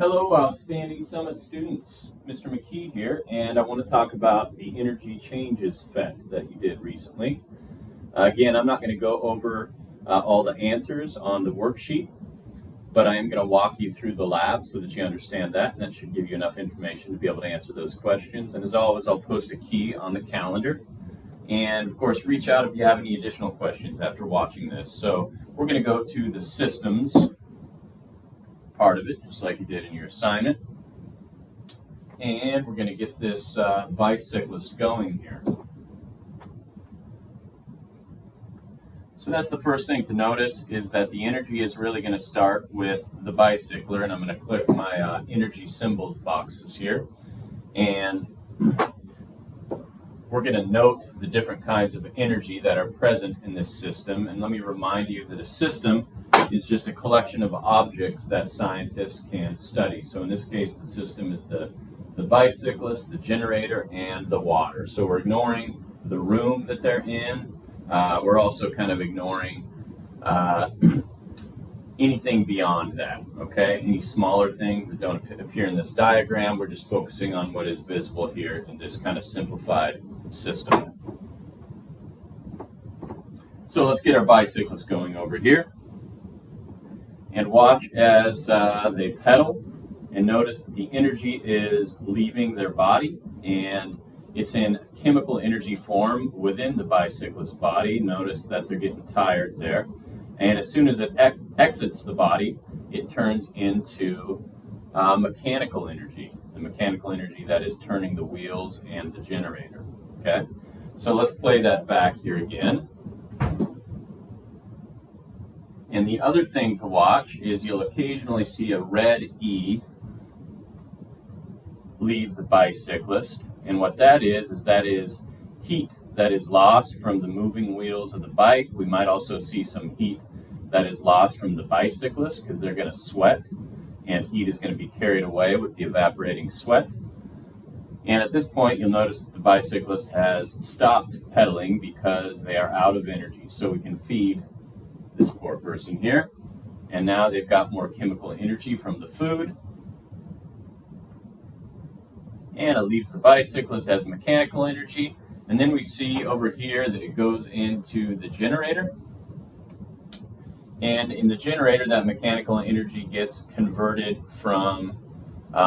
Hello, Outstanding Summit students. Mr. McKee here, and I want to talk about the energy changes PhET that you did recently. Again, I'm not going to go over all the answers on the worksheet, but I am going to walk you through the lab so that you understand that, and that should give you enough information to be able to answer those questions. And as always, I'll post a key on the calendar. And of course, reach out if you have any additional questions after watching this. So we're going to go to the systems part of it, just like you did in your assignment. And we're going to get this bicyclist going here. So that's the first thing to notice, is that the energy is really going to start with the bicycler, and I'm going to click my energy symbols boxes here. And we're going to note the different kinds of energy that are present in this system. And let me remind you that a system is just a collection of objects that scientists can study. So in this case, the system is the bicyclist, the generator, and the water. So we're ignoring the room that they're in. We're also kind of ignoring anything beyond that, okay? Any smaller things that don't appear in this diagram, we're just focusing on what is visible here in this kind of simplified system. So let's get our bicyclist going over here. And watch as they pedal, and notice that the energy is leaving their body, and it's in chemical energy form within the bicyclist's body. Notice that they're getting tired there. And as soon as it exits the body, it turns into mechanical energy, the mechanical energy that is turning the wheels and the generator. Okay, so let's play that back here again. And the other thing to watch is you'll occasionally see a red E leave the bicyclist. And what that is heat that is lost from the moving wheels of the bike. We might also see some heat that is lost from the bicyclist because they're going to sweat, and heat is going to be carried away with the evaporating sweat. And at this point, you'll notice that the bicyclist has stopped pedaling because they are out of energy. So we can feed this poor person here, and now they've got more chemical energy from the food, and it leaves the bicyclist as mechanical energy. And then we see over here that it goes into the generator, and in the generator that mechanical energy gets converted from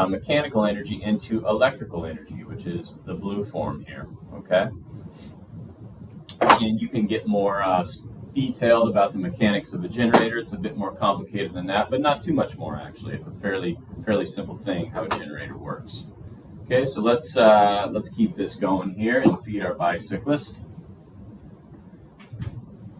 mechanical energy into electrical energy, which is the blue form here. Okay, and you can get more detailed about the mechanics of a generator. It's a bit more complicated than that, but not too much more actually. It's a fairly simple thing how a generator works. Okay, so let's keep this going here and feed our bicyclist.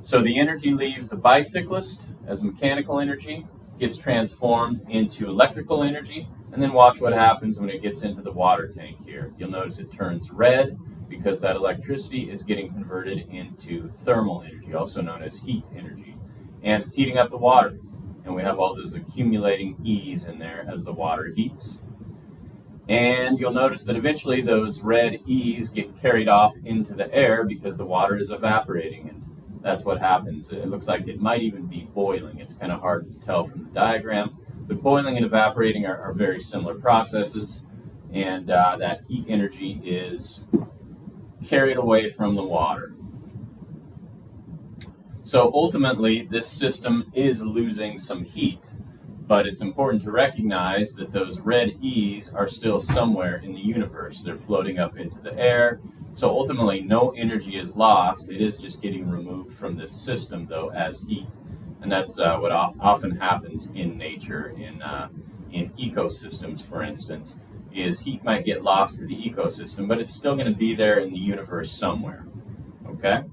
So the energy leaves the bicyclist as mechanical energy, gets transformed into electrical energy, and then watch what happens when it gets into the water tank here. You'll notice it turns red, because that electricity is getting converted into thermal energy, also known as heat energy. And it's heating up the water. And we have all those accumulating E's in there as the water heats. And you'll notice that eventually those red E's get carried off into the air because the water is evaporating. And that's what happens. It looks like it might even be boiling. It's kind of hard to tell from the diagram. But boiling and evaporating are very similar processes. And that heat energy is carried away from the water. So ultimately, this system is losing some heat, but it's important to recognize that those red E's are still somewhere in the universe. They're floating up into the air. So ultimately, no energy is lost. It is just getting removed from this system, though, as heat. And that's what often happens in nature, in ecosystems, for instance. Is heat might get lost to the ecosystem, but it's still going to be there in the universe somewhere, okay?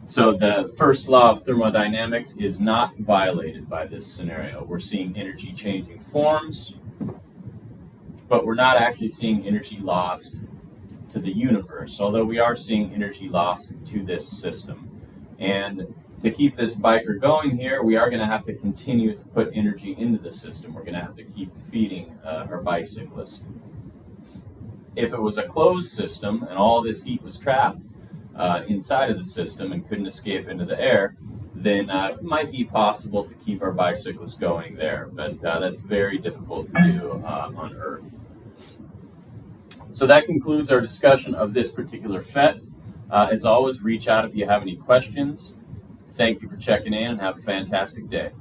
So the first law of thermodynamics is not violated by this scenario. We're seeing energy changing forms, but we're not actually seeing energy lost to the universe, although we are seeing energy lost to this system. And to keep this biker going here, we are going to have to continue to put energy into the system. We're going to have to keep feeding our bicyclist. If it was a closed system and all this heat was trapped inside of the system and couldn't escape into the air, then it might be possible to keep our bicyclists going there, but that's very difficult to do on Earth. So that concludes our discussion of this particular PhET. As always, reach out if you have any questions. Thank you for checking in and have a fantastic day.